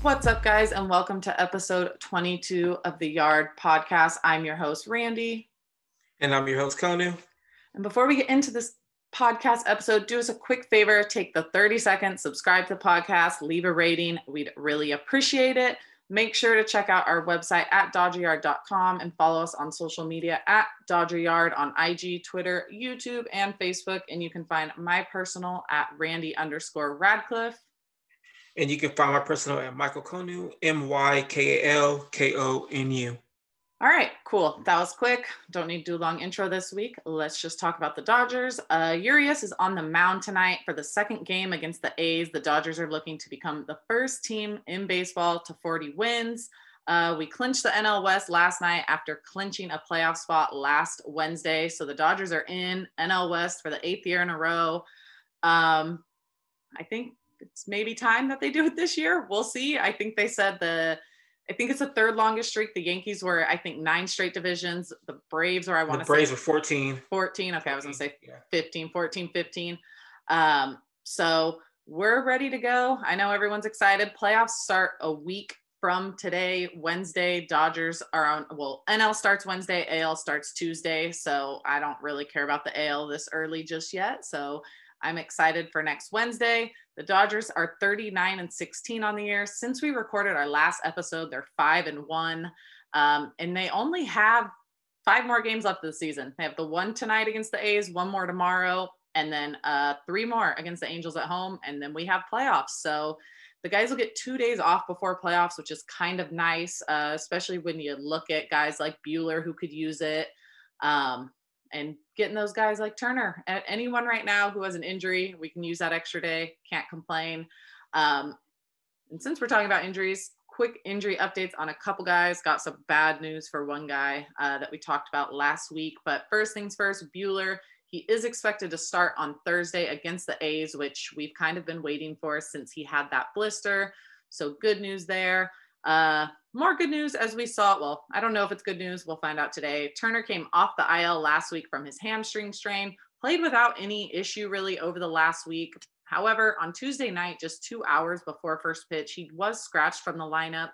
What's up, guys, and welcome to episode 22 of the Yard podcast. I'm your host, Randy. And I'm your host, Konu. And before we get into this podcast episode, do us a quick favor, take the 30 seconds, subscribe to the podcast, leave a rating. We'd really appreciate it. Make sure to check out our website at dodgeryard.com and follow us on social media at dodgeryard on IG, Twitter, YouTube, and Facebook. And you can find my personal at Randy_Radcliffe. And you can find my personal at Michael Konu, MYKALKONU. All right, cool. That was quick. Don't need to do a long intro this week. Let's just talk about the Dodgers. Urias is on the mound tonight for the second game against the A's. The Dodgers are looking to become the first team in baseball to 40 wins. We clinched the NL West last night after clinching a playoff spot last Wednesday. So the Dodgers are in NL West for the 8th year in a row. I think it's maybe time that they do it this year. We'll see. I think they said I think it's the third longest streak. The Yankees were, I think, 9 straight divisions. The Braves were, The Braves were 14. 14. Okay, I was going to say 15, 14, 15. So we're ready to go. I know everyone's excited. Playoffs start a week from today, Wednesday. Dodgers are on, NL starts Wednesday, AL starts Tuesday. So I don't really care about the AL this early just yet. So I'm excited for next Wednesday. The Dodgers are 39-16 on the year. Since we recorded our last episode, they're 5-1. And they only have 5 more games left of the season. They have the one tonight against the A's, 1 more tomorrow, and then 3 more against the Angels at home. And then we have playoffs. So the guys will get 2 days off before playoffs, which is kind of nice, especially when you look at guys like Buehler who could use it. And getting those guys like Turner, anyone right now who has an injury, we can use that extra day. Can't complain. And since we're talking about injuries, quick injury updates on a couple guys. Got some bad news for one guy that we talked about last week. But first things first, Buehler, he is expected to start on Thursday against the A's, which we've kind of been waiting for since he had that blister. So good news there. More good news as we saw. Well, I don't know if it's good news. We'll find out today. Turner came off the IL last week from his hamstring strain, played without any issue really over the last week. However, on Tuesday night, just 2 hours before first pitch, he was scratched from the lineup.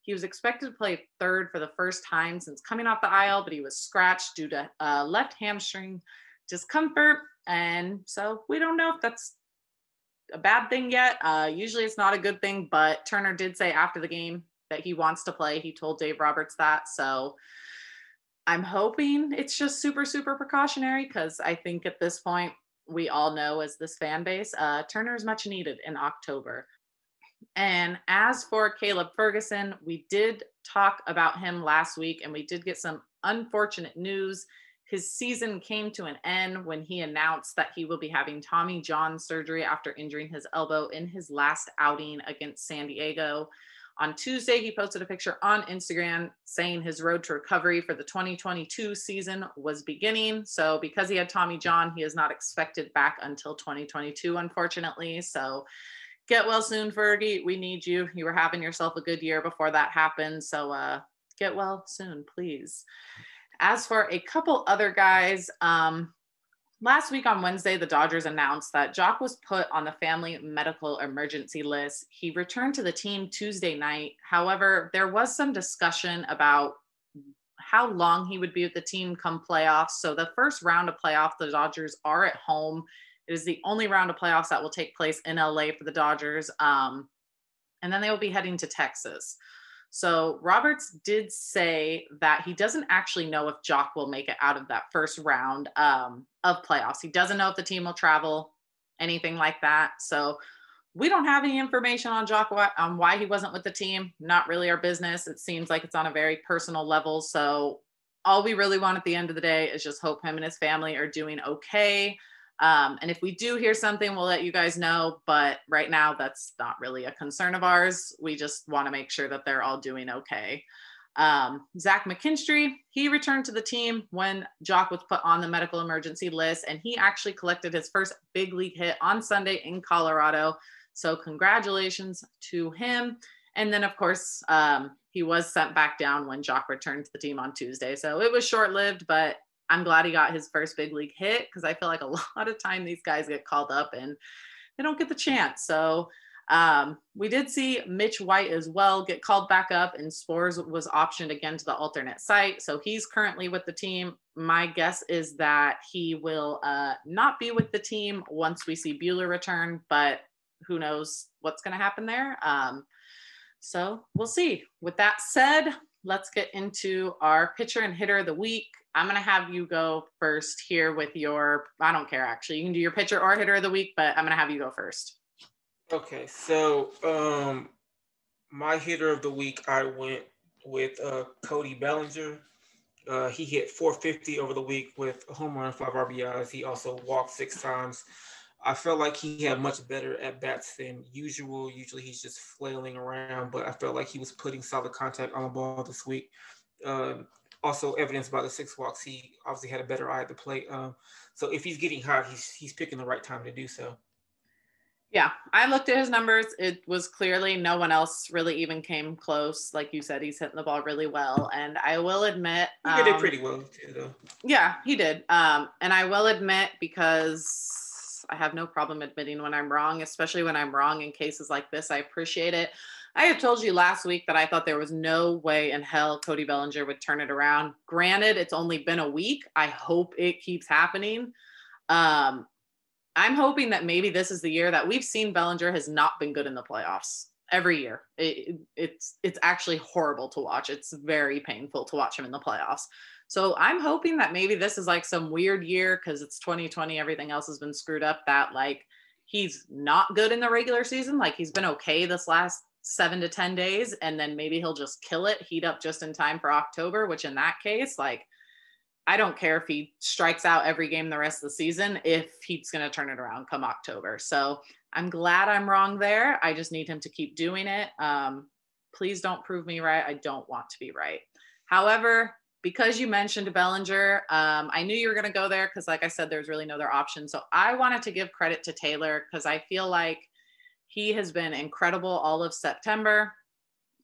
He was expected to play third for the first time since coming off the IL, but he was scratched due to left hamstring discomfort. And so we don't know if that's a bad thing yet. Usually it's not a good thing, but Turner did say after the game that he wants to play. He told Dave Roberts that. So I'm hoping it's just super, super precautionary, because I think at this point, we all know as this fan base, Turner is much needed in October. And as for Caleb Ferguson, we did talk about him last week, and we did get some unfortunate news. His season came to an end when he announced that he will be having Tommy John surgery after injuring his elbow in his last outing against San Diego. On Tuesday, he posted a picture on Instagram saying his road to recovery for the 2022 season was beginning. So because he had Tommy John, he is not expected back until 2022, unfortunately. So get well soon, Fergie. We need you. You were having yourself a good year before that happened. So get well soon, please. As for a couple other guys, last week on Wednesday, the Dodgers announced that Jock was put on the family medical emergency list. He returned to the team Tuesday night. However, there was some discussion about how long he would be with the team come playoffs. So the first round of playoffs, the Dodgers are at home. It is the only round of playoffs that will take place in LA for the Dodgers. And then they will be heading to Texas. So Roberts did say that he doesn't actually know if Jock will make it out of that first round of playoffs. He doesn't know if the team will travel, anything like that. So we don't have any information on Jock on why he wasn't with the team. Not really our business. It seems like it's on a very personal level. So all we really want at the end of the day is just hope him and his family are doing okay. And if we do hear something, we'll let you guys know. But right now, that's not really a concern of ours. We just want to make sure that they're all doing okay. Zach McKinstry, he returned to the team when Jock was put on the medical emergency list, and he actually collected his first big league hit on Sunday in Colorado. So congratulations to him. And then, of course, he was sent back down when Jock returned to the team on Tuesday. So it was short-lived, but I'm glad he got his first big league hit, because I feel like a lot of time these guys get called up and they don't get the chance. So We did see Mitch White as well get called back up, and Spores was optioned again to the alternate site. So he's currently with the team. My guess is that he will not be with the team once we see Buehler return, but who knows what's going to happen there. So we'll see. With that said, let's get into our pitcher and hitter of the week. I'm going to have you go first here with your, I don't care actually. You can do your pitcher or hitter of the week, but I'm going to have you go first. Okay, so my hitter of the week, I went with Cody Bellinger. He hit 450 over the week with a home run, 5 RBIs. He also walked 6 times. I felt like he had much better at-bats than usual. Usually he's just flailing around, but I felt like he was putting solid contact on the ball this week. Also evidenced by the 6 walks, he obviously had a better eye at the plate. So if he's getting hot, he's picking the right time to do so. Yeah, I looked at his numbers. It was clearly no one else really even came close. Like you said, he's hitting the ball really well. And I will admit, he did pretty well too, though. Yeah, he did. And I will admit, because I have no problem admitting when I'm wrong, especially when I'm wrong in cases like this. I appreciate it. I had told you last week that I thought there was no way in hell Cody Bellinger would turn it around. Granted, it's only been a week. I hope it keeps happening. I'm hoping that maybe this is the year that we've seen Bellinger has not been good in the playoffs every year. It's actually horrible to watch. It's very painful to watch him in the playoffs. So I'm hoping that maybe this is like some weird year because it's 2020. Everything else has been screwed up, that like he's not good in the regular season. Like he's been okay this last 7 to 10 days. And then maybe he'll just kill it, heat up just in time for October, which in that case, like, I don't care if he strikes out every game the rest of the season if he's going to turn it around come October. So I'm glad I'm wrong there. I just need him to keep doing it. Please don't prove me right. I don't want to be right. However, because you mentioned Bellinger, I knew you were going to go there because, like I said, there's really no other option. So I wanted to give credit to Taylor because I feel like he has been incredible all of September.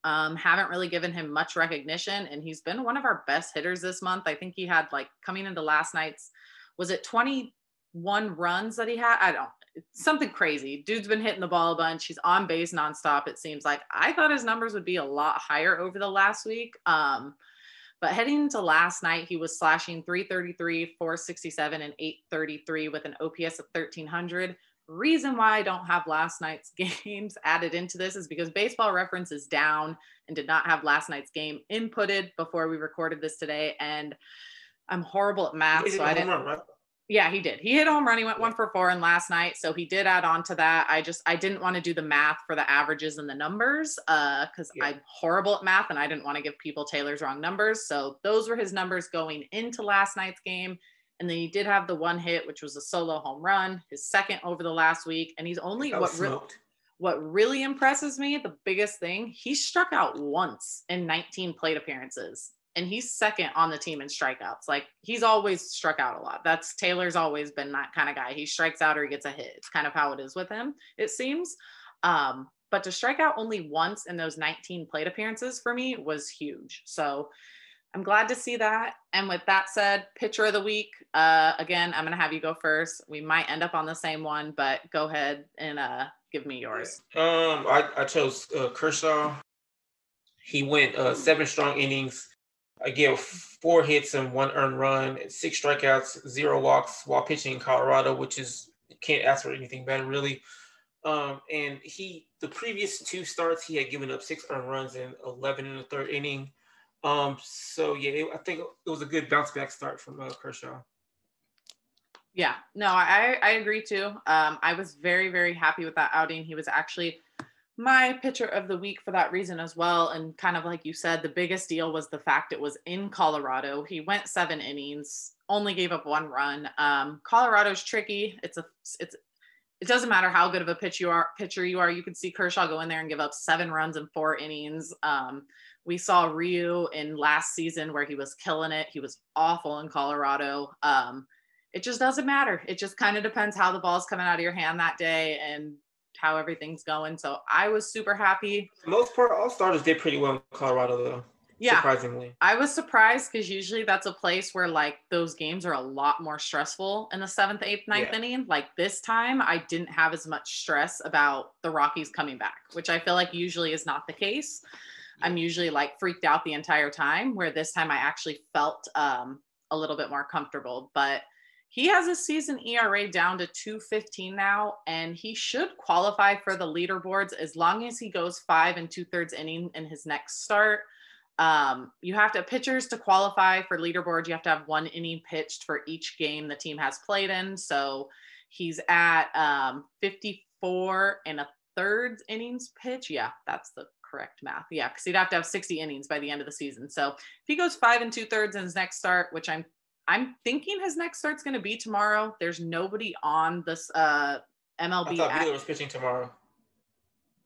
Haven't really given him much recognition, and he's been one of our best hitters this month. I think he had, like, coming into last night's, was it 21 runs that he had? I don't, it's something crazy. Dude's been hitting the ball a bunch. He's on base nonstop. It seems like I thought his numbers would be a lot higher over the last week. But heading into last night, he was slashing 333, 467, and 833 with an OPS of 1300. Reason why I don't have last night's games added into this is because Baseball Reference is down and did not have last night's game inputted before we recorded this today. And I'm horrible at math. So I didn't. Right? Yeah, he did. He hit a home run. He went 1 for 4 in last night. So he did add on to that. I didn't want to do the math for the averages and the numbers because I'm horrible at math and I didn't want to give people Taylor's wrong numbers. So those were his numbers going into last night's game. And then he did have the 1 hit, which was a solo home run, his second over the last week. And he's only what really impresses me, the biggest thing, he struck out once in 19 plate appearances. And he's second on the team in strikeouts. Like, he's always struck out a lot. Taylor's always been that kind of guy. He strikes out or he gets a hit. It's kind of how it is with him, it seems. But to strike out only once in those 19 plate appearances for me was huge. So I'm glad to see that. And with that said, pitcher of the week, again, I'm going to have you go first. We might end up on the same one, but go ahead and give me yours. I chose Kershaw. He went 7 strong innings. I gave 4 hits and 1 earned run, 6 strikeouts, 0 walks while pitching in Colorado, which is, you can't ask for anything better, really. And the previous 2 starts, he had given up 6 earned runs and 11 in the 3rd inning. So yeah, I think it was a good bounce back start from Kershaw. Yeah, no, I agree too. I was very, very happy with that outing. He was actually my pitcher of the week for that reason as well. And kind of like you said, the biggest deal was the fact it was in Colorado. He went 7 innings, only gave up 1 run. Colorado's tricky. It doesn't matter how good of a pitcher you are. You could see Kershaw go in there and give up 7 runs in 4 innings. We saw Ryu in last season where he was killing it. He was awful in Colorado. It just doesn't matter. It just kind of depends how the ball's coming out of your hand that day and how everything's going. So I was super happy. For the most part, all starters did pretty well in Colorado, though. Yeah. Surprisingly. I was surprised because usually that's a place where like those games are a lot more stressful in the 7th, 8th, ninth inning. Like this time, I didn't have as much stress about the Rockies coming back, which I feel like usually is not the case. I'm usually like freaked out the entire time, where this time I actually felt a little bit more comfortable. But he has a season ERA down to 2.15 now, and he should qualify for the leaderboards as long as he goes 5 2/3 inning in his next start. You have to pitchers to qualify for leaderboard. You have to have 1 inning pitched for each game the team has played in. So he's at 54 1/3 innings pitch. Yeah, that's the correct math. Yeah, because he'd have to have 60 innings by the end of the season. So if he goes 5 2/3 in his next start, which I'm thinking his next start's going to be tomorrow. There's nobody on this MLB. I thought Buehler was pitching tomorrow.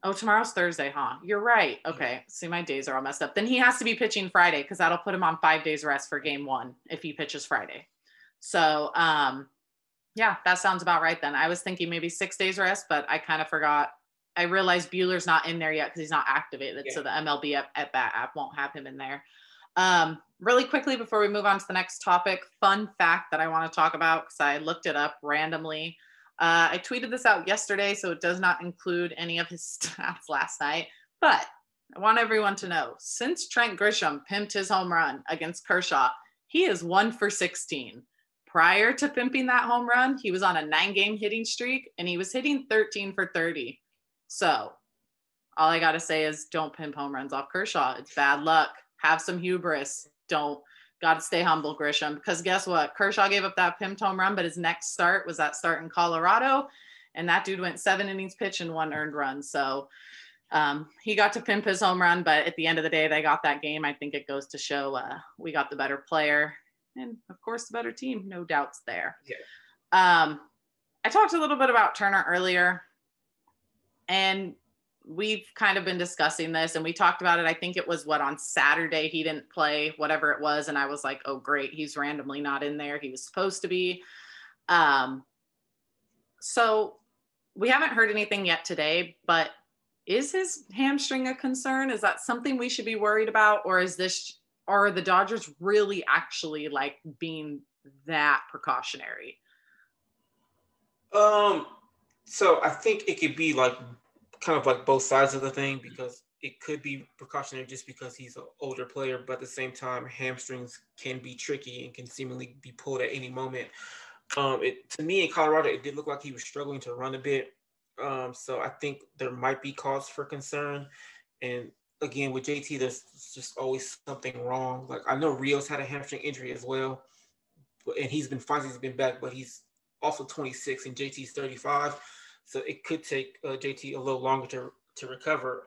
Oh, tomorrow's Thursday, huh? You're right. Okay. See, my days are all messed up. Then he has to be pitching Friday because that'll put him on 5 days rest for game 1 if he pitches Friday. So, yeah, that sounds about right then. I was thinking maybe 6 days rest, but I kind of forgot. I realized Buehler's not in there yet because he's not activated. Yeah. So the MLB at bat app won't have him in there. Really quickly before we move on to the next topic, fun fact that I want to talk about because I looked it up randomly. I tweeted this out yesterday, so it does not include any of his stats last night, but I want everyone to know, since Trent Grisham pimped his home run against Kershaw, he is 1 for 16. Prior to pimping that home run, he was on a 9-game hitting streak, and he was hitting 13 for 30. So all I got to say is don't pimp home runs off Kershaw. It's bad luck. Have some hubris. Got to stay humble, Grisham, because guess what? Kershaw gave up that pimped home run, but his next start was that start in Colorado, and that dude went 7 innings pitched and 1 earned run. So he got to pimp his home run, but at the end of the day, they got that game. I think it goes to show we got the better player and, of course, the better team. No doubts there. Yeah. I talked a little bit about Turner earlier, and we've kind of been discussing this, and we talked about it. I think it was on Saturday, he didn't play, whatever it was. And I was like, oh, great. He's randomly not in there. He was supposed to be. So we haven't heard anything yet today, but is his hamstring a concern? Is that something we should be worried about? Or are the Dodgers really actually like being that precautionary? So I think it could be like kind of like both sides of the thing, because it could be precautionary just because he's an older player, but at the same time, hamstrings can be tricky and can seemingly be pulled at any moment. To me in Colorado, it did look like he was struggling to run a bit. So I think there might be cause for concern. And again, with JT, there's just always something wrong. Like I know Rios had a hamstring injury as well, and he's been back, but he's also 26 and JT's 35. So it could take JT a little longer to recover.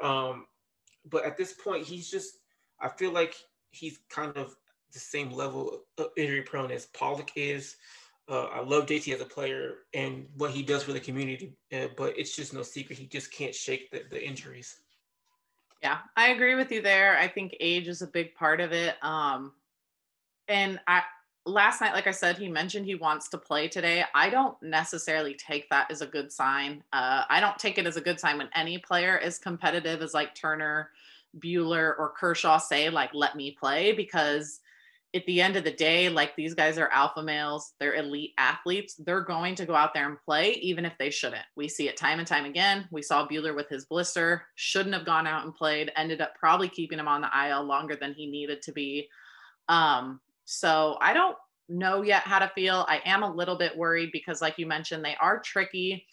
But at this point, I feel like he's kind of the same level of injury prone as Pollock is. I love JT as a player and what he does for the community, but it's just no secret. He just can't shake the injuries. Yeah, I agree with you there. I think age is a big part of it. And last night, like I said, he mentioned he wants to play today. I don't necessarily take that as a good sign. I don't take it as a good sign when any player is competitive as like Turner, Buehler, or Kershaw say, like, let me play, because at the end of the day, like these guys are alpha males, they're elite athletes. They're going to go out there and play, even if they shouldn't. We see it time and time again. We saw Buehler with his blister, shouldn't have gone out and played, ended up probably keeping him on the IL longer than he needed to be. So I don't know yet how to feel. I am a little bit worried because, like you mentioned, they are tricky.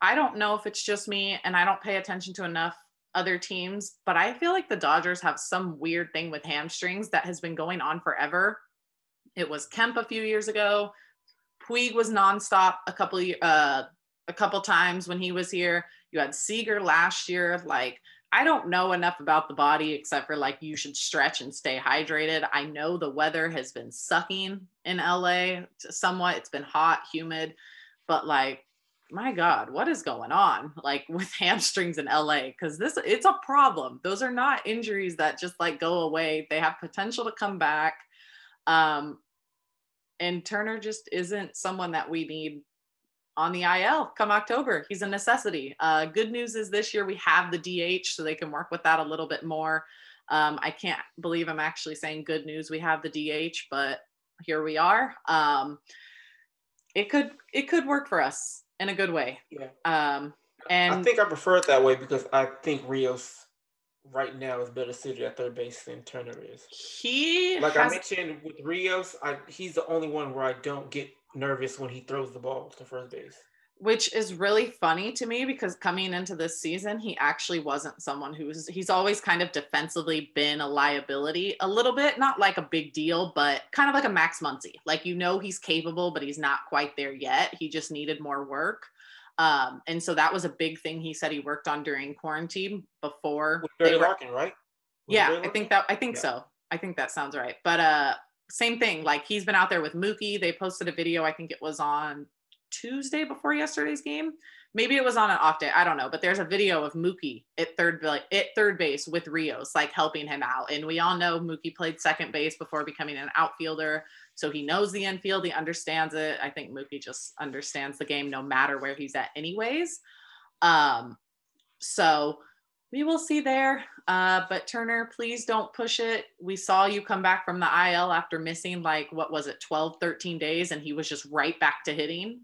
I don't know if it's just me and I don't pay attention to enough other teams, but I feel like the Dodgers have some weird thing with hamstrings that has been going on forever. It was Kemp a few years ago. Puig was nonstop a couple times when he was here. You had Seager last year. Like, I don't know enough about the body except for like you should stretch and stay hydrated. I know the weather has been sucking in LA somewhat. It's been hot, humid, but like, my God, what is going on like with hamstrings in LA? Because it's a problem. Those are not injuries that just like go away. They have potential to come back. And Turner just isn't someone that we need on the IL come October. He's a necessity. Good news is this year we have the DH, so they can work with that a little bit more. I can't believe I'm actually saying good news. We have the DH, but here we are. It could work for us in a good way. Yeah. And I think I prefer it that way because I think Rios right now is better suited at third base than Turner is. I mentioned with Rios, he's the only one where I don't get nervous when he throws the ball to first base. Which is really funny to me because coming into this season, he actually wasn't someone he's always kind of defensively been a liability a little bit, not like a big deal, but kind of like a Max Muncy. Like, he's capable, but he's not quite there yet. He just needed more work. And so that was a big thing he said he worked on during quarantine before. With Barry Larkin, right? Yeah, I think so. I think that sounds right. But same thing, like he's been out there with Mookie. They posted a video, I think it was on Tuesday before yesterday's game. Maybe it was on an off day. I don't know. But there's a video of Mookie at third base with Rios, like helping him out. And we all know Mookie played second base before becoming an outfielder. So he knows the infield. He understands it. I think Mookie just understands the game no matter where he's at anyways. So we will see there. But Turner, please don't push it. We saw you come back from the IL after missing 12, 13 days, and he was just right back to hitting.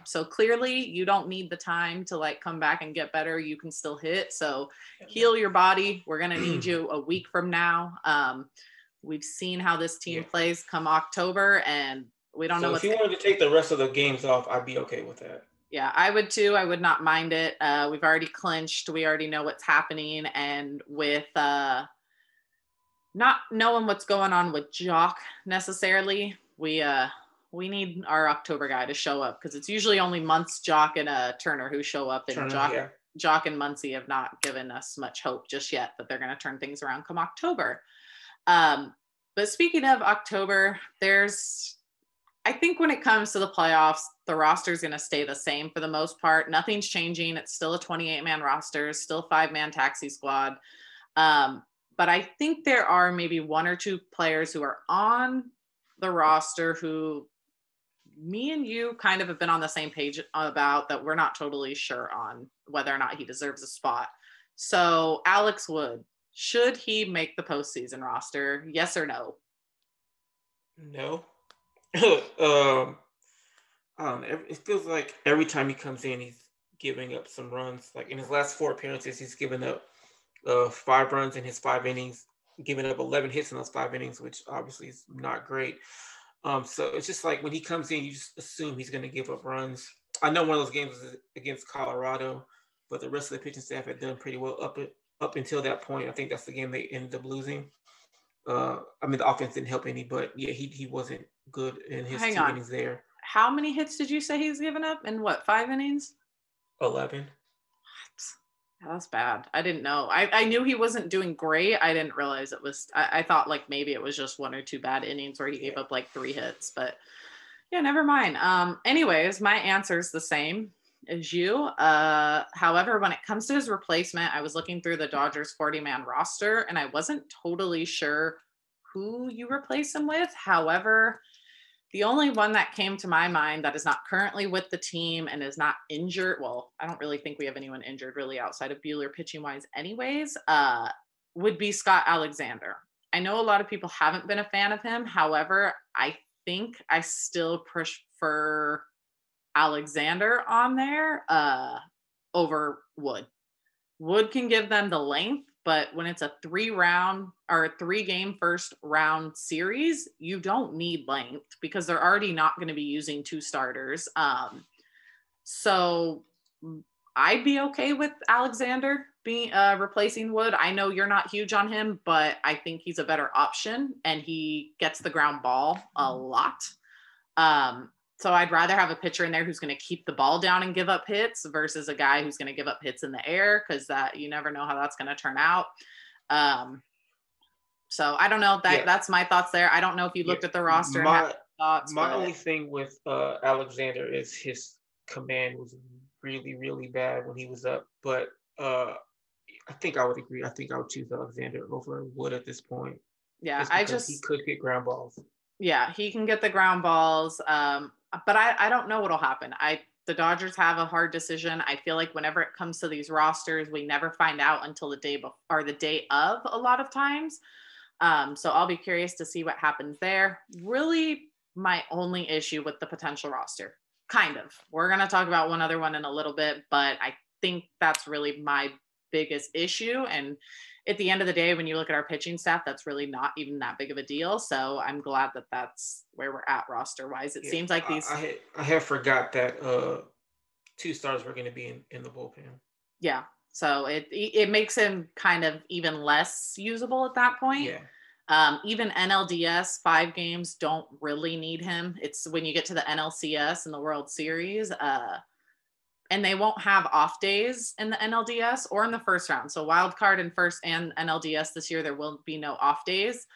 So clearly you don't need the time to come back and get better. You can still hit. So heal your body. We're going to need you a week from now. We've seen how this team plays come October, and we don't know if you wanted to take the rest of the games off, I'd be okay with that. Yeah, I would too. I would not mind it. We've already clinched. We already know what's happening. And with not knowing what's going on with Jock necessarily, we need our October guy to show up because it's usually only Muncy, Jock, and Turner who show up. And Jock and Muncy have not given us much hope just yet that they're going to turn things around come October. But speaking of October, I think when it comes to the playoffs, the roster is going to stay the same for the most part. Nothing's changing. It's still a 28-man roster, still 5-man taxi squad. But I think there are maybe one or two players who are on the roster who me and you kind of have been on the same page about that we're not totally sure on whether or not he deserves a spot. So Alex Wood, should he make the postseason roster? Yes or no? No. It feels like every time he comes in, he's giving up some runs. Like in his last 4 appearances, he's given up 5 runs in his 5 innings, giving up 11 hits in those 5 innings, which obviously is not great. So it's just like when he comes in, you just assume he's going to give up runs. I know one of those games was against Colorado, but the rest of the pitching staff had done pretty well up until that point. I think that's the game they ended up losing. The offense didn't help any, but yeah, he wasn't good in his 2 innings there. How many hits did you say he's given up in 5 innings? 11. What? That's bad. I didn't know. I knew he wasn't doing great. I didn't realize it was. I thought maybe it was just 1 or 2 bad innings where he gave up 3 hits. But yeah, never mind. Anyways, my answer is the same as you. However, when it comes to his replacement, I was looking through the Dodgers 40-man roster, and I wasn't totally sure who you replace him with. However, the only one that came to my mind that is not currently with the team and is not injured, well, I don't really think we have anyone injured really outside of Buehler pitching-wise anyways, would be Scott Alexander. I know a lot of people haven't been a fan of him. However, I think I still prefer Alexander on there over Wood. Wood can give them the length, but when it's a 3-game first round series, you don't need length because they're already not going to be using 2 starters. So I'd be okay with Alexander being replacing Wood. I know you're not huge on him, but I think he's a better option and he gets the ground ball a lot. So I'd rather have a pitcher in there who's going to keep the ball down and give up hits versus a guy who's going to give up hits in the air because that you never know how that's going to turn out. So I don't know. That's my thoughts there. I don't know if you looked at the roster and had thoughts. My only thing with Alexander is his command was really, really bad when he was up. But I think I would agree. I think I would choose Alexander over Wood at this point. Yeah, he could get ground balls. Yeah, he can get the ground balls. But I don't know what'll happen. the Dodgers have a hard decision. I feel like whenever it comes to these rosters, we never find out until the day before or the day of a lot of times. So I'll be curious to see what happens there. Really, my only issue with the potential roster, kind of. We're going to talk about one other one in a little bit, but I think that's really my biggest issue. And at the end of the day, when you look at our pitching staff, that's really not even that big of a deal. So I'm glad that that's where we're at roster wise. It seems like these. I have forgot that 2 stars were going to be in the bullpen. Yeah. So it makes him kind of even less usable at that point. Yeah. Even NLDS 5 games don't really need him. It's when you get to the NLCS and the World Series, and they won't have off days in the NLDS or in the first round. So wild card in first and NLDS this year, there will be no off days.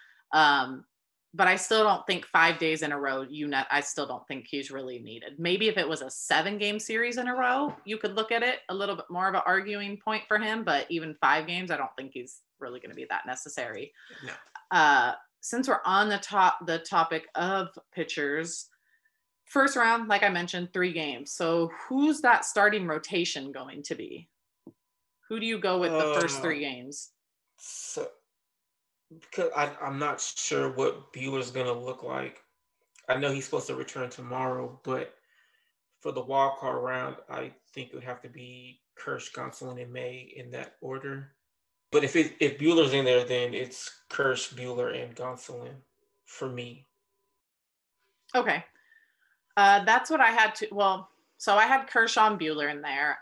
But I still don't think 5 days in a row, I still don't think he's really needed. Maybe if it was a 7-game series in a row, you could look at it a little bit more of an arguing point for him. But even 5 games, I don't think he's really going to be that necessary. No. Since we're on the topic of pitchers, first round, like I mentioned, 3 games. So who's that starting rotation going to be? Who do you go with the first 3 games? So, because I'm not sure what Buehler's going to look like. I know he's supposed to return tomorrow, but for the wild card round, I think it would have to be Kersh, Gonsolin, and May in that order. But if Buehler's in there, then it's Kersh, Buehler, and Gonsolin for me. Okay. That's what I had to. Well, so I had Kershaw and Buehler in there.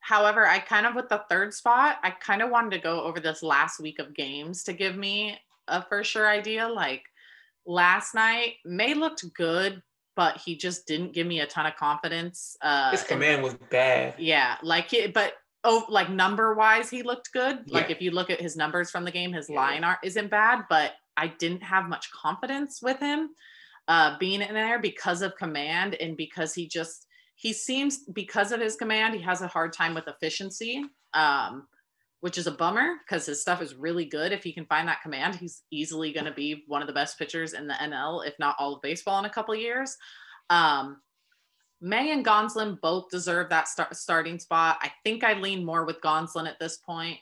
However, I kind of, with the 3rd spot, I kind of wanted to go over this last week of games to give me a for sure idea. Like last night, May looked good, but he just didn't give me a ton of confidence. His command was bad. Yeah, like number wise, he looked good. Yeah. Like if you look at his numbers from the game, his line art isn't bad, but I didn't have much confidence with him being in there because of command and because he seems, because of his command, he has a hard time with efficiency, which is a bummer because his stuff is really good. If he can find that command, he's easily going to be one of the best pitchers in the NL, if not all of baseball in a couple of years. May and Gonsolin both deserve that starting spot. I think I lean more with Gonsolin at this point.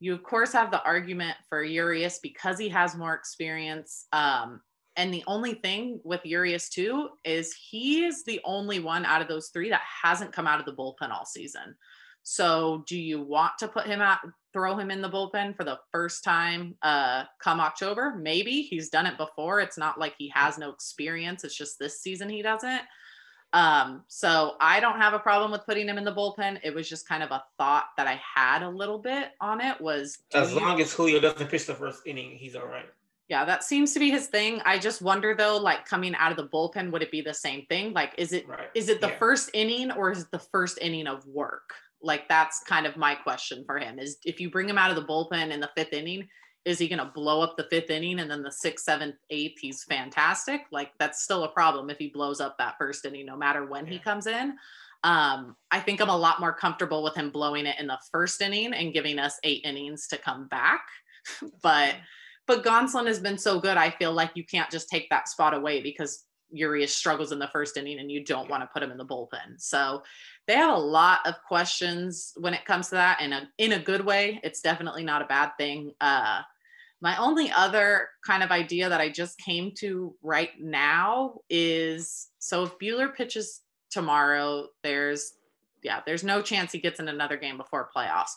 You, of course, have the argument for Urias because he has more experience. And the only thing with Urias too is he is the only one out of those 3 that hasn't come out of the bullpen all season. So do you want to throw him in the bullpen for the first time come October? Maybe. He's done it before. It's not like he has no experience. It's just this season he doesn't. So I don't have a problem with putting him in the bullpen. It was just kind of a thought that I had a little bit on it was. As long as Julio doesn't pitch the first inning, he's all right. Yeah, that seems to be his thing. I just wonder though, like coming out of the bullpen, would it be the same thing? Like, is it the first inning or is it the first inning of work? Like, that's kind of my question for him is if you bring him out of the bullpen in the 5th inning, is he going to blow up the 5th inning and then the 6th, 7th, 8th, he's fantastic? Like, that's still a problem if he blows up that first inning, no matter when he comes in. I think I'm a lot more comfortable with him blowing it in the first inning and giving us 8 innings to come back. But Gonsolin has been so good. I feel like you can't just take that spot away because Urias struggles in the first inning and you don't want to put him in the bullpen. So they have a lot of questions when it comes to that. And in a good way, it's definitely not a bad thing. My only other kind of idea that I just came to right now is, so if Buehler pitches tomorrow, there's no chance he gets in another game before playoffs.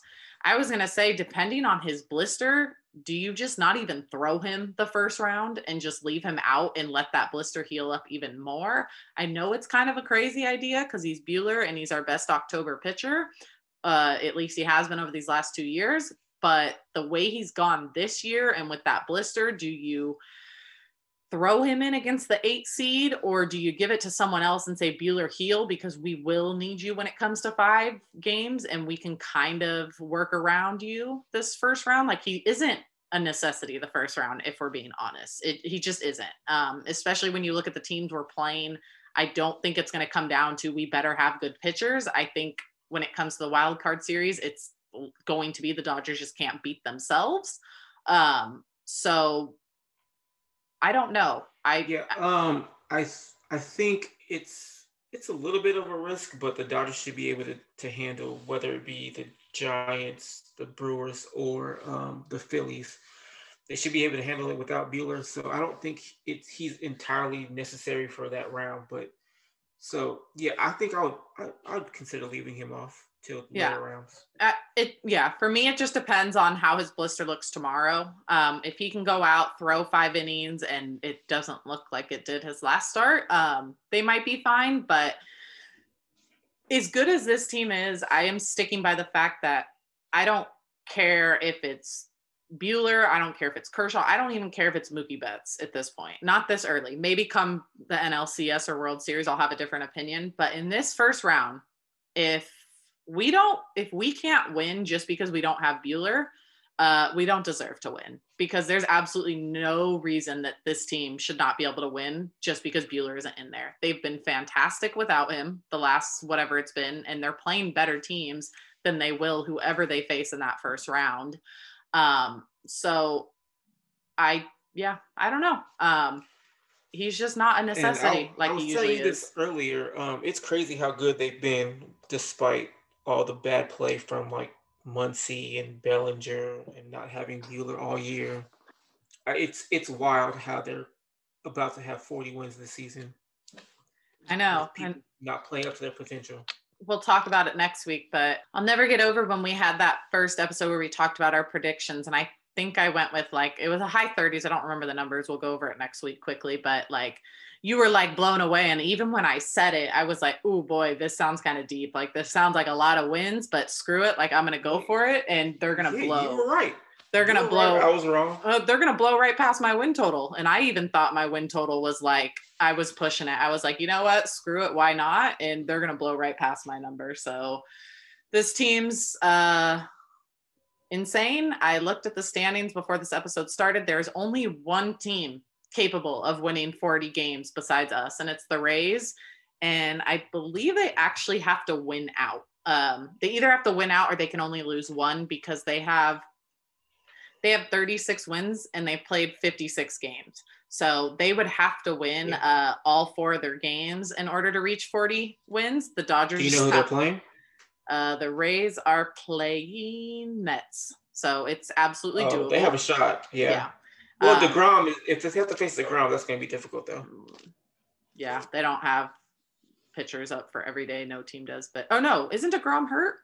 I was going to say, depending on his blister, do you just not even throw him the first round and just leave him out and let that blister heal up even more? I know it's kind of a crazy idea because he's Buehler and he's our best October pitcher. At least he has been over these last 2 years. But the way he's gone this year and with that blister, do you throw him in against the 8 seed or do you give it to someone else and say Buehler heal because we will need you when it comes to 5 games and we can kind of work around you this first round? Like, he isn't a necessity the first round, if we're being honest. He just isn't, especially when you look at the teams we're playing. I don't think it's going to come down to we better have good pitchers. I think when it comes to the wild card series, it's going to be the Dodgers just can't beat themselves. So I don't know. I think it's it's a little bit of a risk, but the Dodgers should be able to handle whether it be the Giants, the Brewers, or the Phillies. They should be able to handle it without Buehler. So I don't think he's entirely necessary for that round. But so yeah, I think I would consider leaving him off till later rounds. For me, it just depends on how his blister looks tomorrow. If he can go out, throw 5 innings, and it doesn't look like it did his last start, they might be fine. But as good as this team is, I am sticking by the fact that I don't care if it's Buehler. I don't care if it's Kershaw. I don't even care if it's Mookie Betts at this point. Not this early. Maybe come the NLCS or World Series, I'll have a different opinion. But in this first round, if we can't win just because we don't have Buehler, we don't deserve to win, because there's absolutely no reason that this team should not be able to win just because Buehler isn't in there. They've been fantastic without him the last whatever it's been, and they're playing better teams than they will whoever they face in that first round. So I don't know. He's just not a necessity like he usually is. I was telling you this earlier. It's crazy how good they've been despite all the bad play from like Muncy and Bellinger and not having Buehler all year. It's wild how they're about to have 40 wins this season. I know. And not playing up to their potential. We'll talk about it next week, but I'll never get over when we had that first episode where we talked about our predictions. And I think I went with it was a high 30s. I don't remember the numbers. We'll go over it next week quickly, but you were blown away. And even when I said it, I was like, oh boy, this sounds kind of deep. This sounds like a lot of wins, but screw it. I'm going to go for it. And they're going to blow. You were right. They're going to blow. Right. I was wrong. They're going to blow right past my win total. And I even thought my win total was I was pushing it. I was like, you know what? Screw it. Why not? And they're going to blow right past my number. So this team's insane. I looked at the standings before this episode started. There's only one team capable of winning 40 games besides us, and it's the Rays. And I believe they actually have to win out. They either have to win out or they can only lose one, because they have 36 wins and they've played 56 games. So they would have to win all 4 of their games in order to reach 40 wins. The Dodgers. Do you know who they're playing? The Rays are playing Mets. So it's absolutely doable. They have a shot. Yeah. Well, DeGrom, if they have to face DeGrom, that's going to be difficult, though. Yeah, they don't have pitchers up for every day. No team does. But, oh, no. Isn't DeGrom hurt?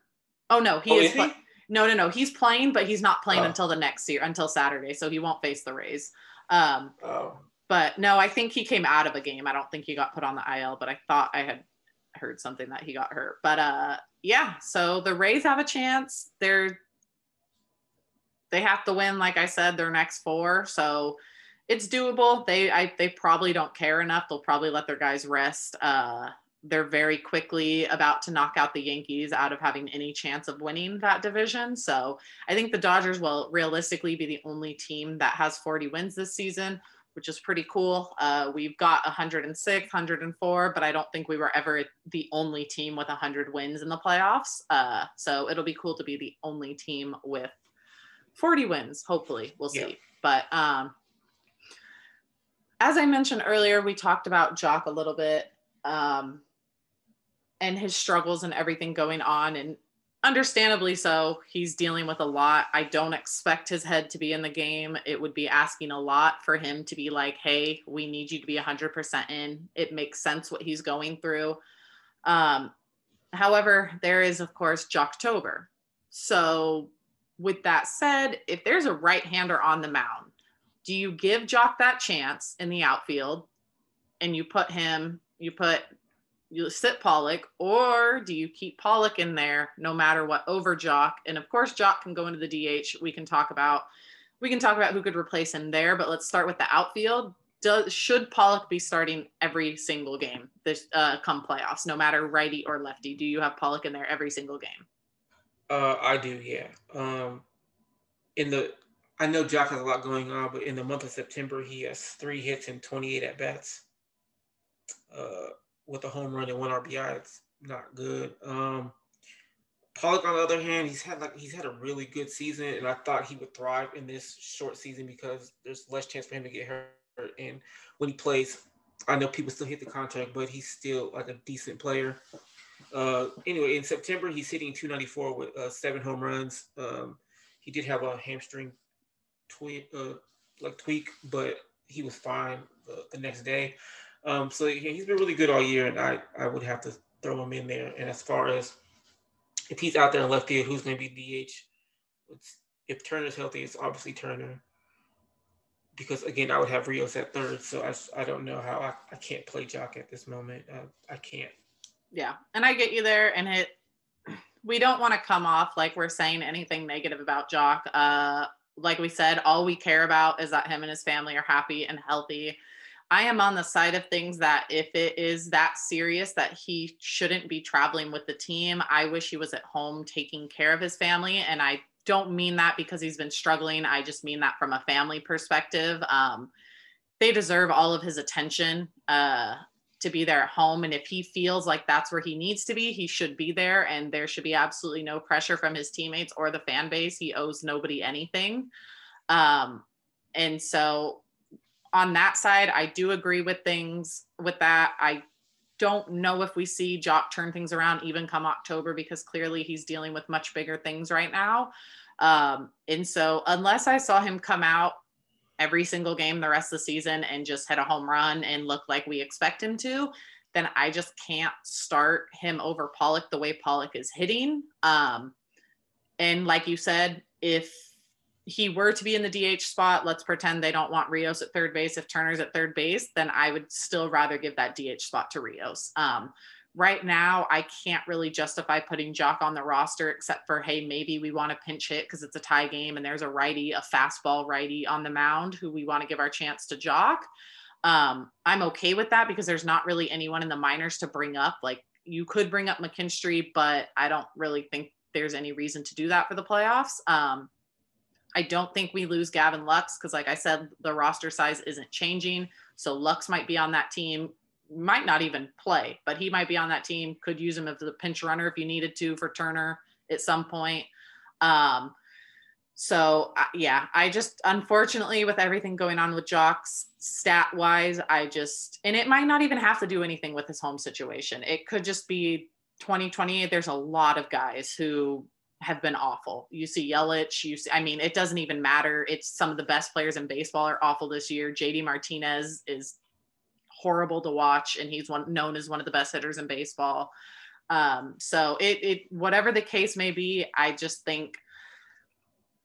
Oh, no. Is he? No. He's playing, but he's not playing until the next year, until Saturday. So he won't face the Rays. But, no, I think he came out of a game. I don't think he got put on the IL, but I thought I had heard something that he got hurt. But, so the Rays have a chance. They have to win, like I said, their next 4. So it's doable. They probably don't care enough. They'll probably let their guys rest. They're very quickly about to knock out the Yankees out of having any chance of winning that division. So I think the Dodgers will realistically be the only team that has 40 wins this season, which is pretty cool. We've got 106, 104, but I don't think we were ever the only team with 100 wins in the playoffs. So it'll be cool to be the only team with 40 wins. Hopefully, we'll see. But as I mentioned earlier, we talked about Jock a little bit and his struggles and everything going on. And understandably so, he's dealing with a lot. I don't expect his head to be in the game. It would be asking a lot for him to be like, hey, we need you to be 100% in. It makes sense what he's going through. However, there is, of course, Jocktober. So with that said, if there's a right-hander on the mound, do you give Jock that chance in the outfield and you sit Pollock, or do you keep Pollock in there no matter what over Jock? And of course, Jock can go into the DH. We can talk about who could replace him there, but let's start with the outfield. Should Pollock be starting every single game this come playoffs, no matter righty or lefty? Do you have Pollock in there every single game? I do, yeah. I know Jock has a lot going on, but in the month of September, he has 3 hits and 28 at bats. With a home run and 1 RBI, it's not good. Pollock, on the other hand, he's had a really good season, and I thought he would thrive in this short season because there's less chance for him to get hurt. And when he plays I know people still hit the contract, but he's still like a decent player. Anyway, in September, he's hitting 294 with 7 home runs. He did have a hamstring tweak, but he was fine the next day. So he's been really good all year, and I would have to throw him in there. And as far as if he's out there in left field, who's going to be DH? If Turner's healthy, it's obviously Turner. Because again, I would have Rios at third, so I don't know how I can't play Jock at this moment. I can't. Yeah, and I get you there, and we don't want to come off like we're saying anything negative about Jock. Like we said, all we care about is that him and his family are happy and healthy. I am on the side of things that if it is that serious that he shouldn't be traveling with the team, I wish he was at home taking care of his family. And I don't mean that because he's been struggling. I just mean that from a family perspective. They deserve all of his attention to be there at home. And if he feels like that's where he needs to be, he should be there. And there should be absolutely no pressure from his teammates or the fan base. He owes nobody anything. And so on that side, I do agree with things with that. I don't know if we see Jock turn things around even come October, because clearly he's dealing with much bigger things right now. And so unless I saw him come out every single game the rest of the season and just hit a home run and look like we expect him to, then I just can't start him over Pollock the way Pollock is hitting. And like you said, if he were to be in the DH spot, let's pretend they don't want Rios at third base. If Turner's at third base, then I would still rather give that DH spot to Rios. Right now, I can't really justify putting Jock on the roster except for, hey, maybe we want to pinch hit because it's a tie game and there's a righty, a fastball righty on the mound who we want to give our chance to Jock. I'm okay with that because there's not really anyone in the minors to bring up. Like, you could bring up McKinstry, but I don't really think there's any reason to do that for the playoffs. I don't think we lose Gavin Lux because, like I said, the roster size isn't changing. So Lux might be on that team, might not even play, but he might be on that team. Could use him as the pinch runner if you needed to for Turner at some point. So yeah, I just, unfortunately, with everything going on with Jock's stat wise, and it might not even have to do anything with his home situation. It could just be 2028. There's a lot of guys who have been awful. You see Yelich, it doesn't even matter. It's some of the best players in baseball are awful this year. JD Martinez is horrible to watch, and he's known as one of the best hitters in baseball. So whatever the case may be, I just think,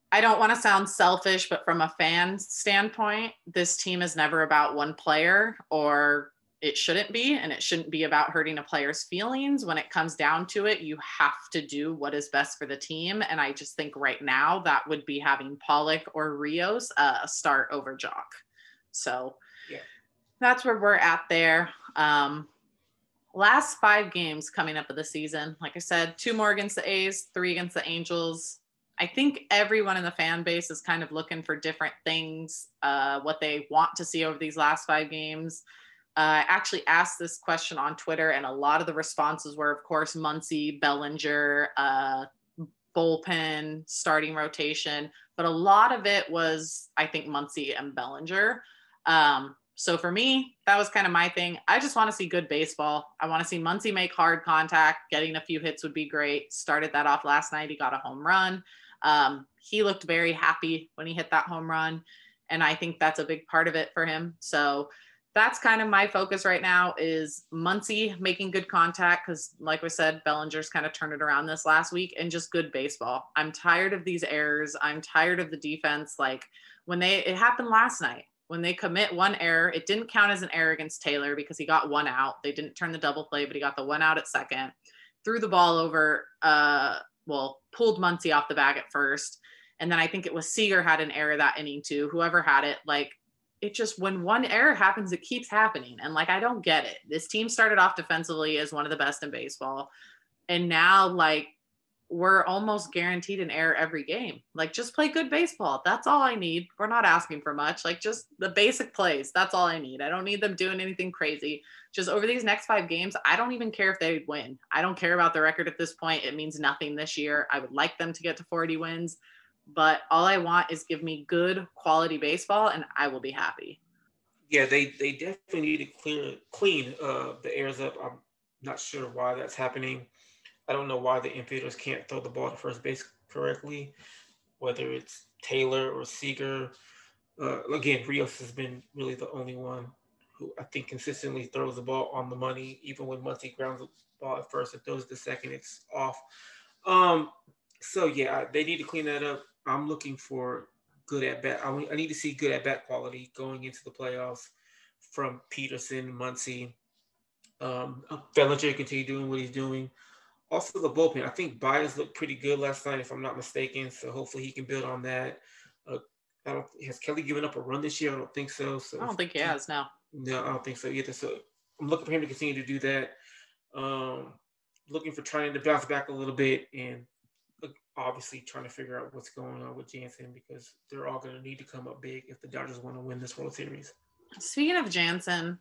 I don't want to sound selfish, but from a fan standpoint, this team is never about one player, or it shouldn't be, and it shouldn't be about hurting a player's feelings. When it comes down to it, you have to do what is best for the team. And I just think right now that would be having Pollock or Rios start over Jock. So yeah, that's where we're at there. Last 5 games coming up of the season, like I said, 2 more against the A's, 3 against the Angels. I think everyone in the fan base is kind of looking for different things, what they want to see over these last 5 games. I actually asked this question on Twitter, and a lot of the responses were, of course, Muncy, Bellinger, bullpen, starting rotation. But a lot of it was, I think, Muncy and Bellinger. So for me, that was kind of my thing. I just want to see good baseball. I want to see Muncy make hard contact. Getting a few hits would be great. Started that off last night. He got a home run. He looked very happy when he hit that home run, and I think that's a big part of it for him. So that's kind of my focus right now, is Muncy making good contact, because like we said, Bellinger's kind of turned it around this last week, and just good baseball. I'm tired of these errors. I'm tired of the defense. Like it happened last night. When they commit one error, it didn't count as an error against Taylor because he got 1 out. They didn't turn the double play, but he got the 1 out at second. Threw the ball over, pulled Muncy off the bag at first. And then I think it was Seager had an error that inning too. Whoever had it, it just, when one error happens, it keeps happening. And I don't get it. This team started off defensively as one of the best in baseball. And now we're almost guaranteed an error every game. Just play good baseball. That's all I need. We're not asking for much. Just the basic plays. That's all I need. I don't need them doing anything crazy. Just over these next 5 games, I don't even care if they win. I don't care about the record at this point. It means nothing this year. I would like them to get to 40 wins, but all I want is give me good quality baseball and I will be happy. Yeah, they definitely need to clean the airs up. I'm not sure why that's happening. I don't know why the infielders can't throw the ball to first base correctly, whether it's Taylor or Seager. Again, Rios has been really the only one who I think consistently throws the ball on the money. Even when Muncy grounds the ball at first and throws it to second, it's off. Um, so yeah, they need to clean that up. I'm looking for good at bat. I need to see good at bat quality going into the playoffs from Peterson, Muncy. Bellinger continue doing what he's doing. Also, the bullpen. I think Baez looked pretty good last night, if I'm not mistaken. So hopefully he can build on that. Uh, has Kelly given up a run this year? I don't think so. So I don't think he has. No. No, I don't think so either. So I'm looking for him to continue to do that. Um, Looking for trying to bounce back a little bit, and obviously trying to figure out what's going on with Jansen, because they're all going to need to come up big if the Dodgers want to win this World Series. Speaking of Jansen,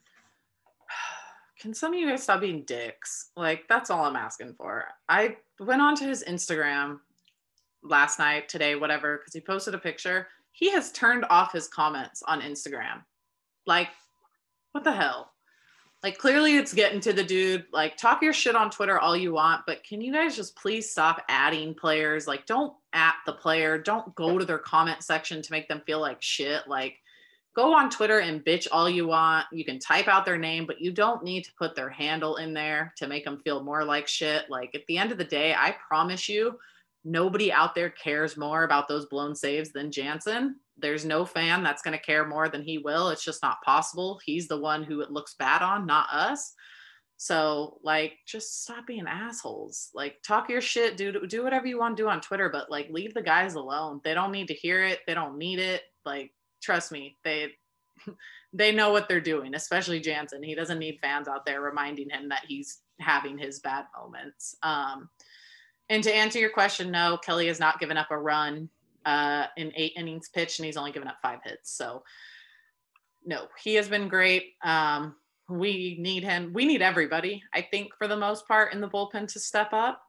can some of you guys stop being dicks? Like, that's all I'm asking for. I went onto his Instagram last night, today, whatever, because he posted a picture. He has turned off his comments on Instagram. Like, what the hell? Like, clearly it's getting to the dude. Like, talk your shit on Twitter all you want, but can you guys just please stop adding players? Like, don't at the player. Don't go to their comment section to make them feel like shit. Like, go on Twitter and bitch all you want. You can type out their name, but you don't need to put their handle in there to make them feel more like shit. Like, at the end of the day, I promise you, nobody out there cares more about those blown saves than Jansen. There's no fan that's going to care more than he will. It's just not possible. He's the one who it looks bad on, not us. So, like, just stop being assholes. Like, talk your shit, do whatever you want to do on Twitter, but like, leave the guys alone. They don't need to hear it. They don't need it. Like, trust me, they know what they're doing, especially Jansen. He doesn't need fans out there reminding him that he's having his bad moments. And to answer your question, no, Kelly has not given up a run in 8 innings pitched, and he's only given up 5 hits. So, no, he has been great. We need him. We need everybody, I think, for the most part, in the bullpen to step up.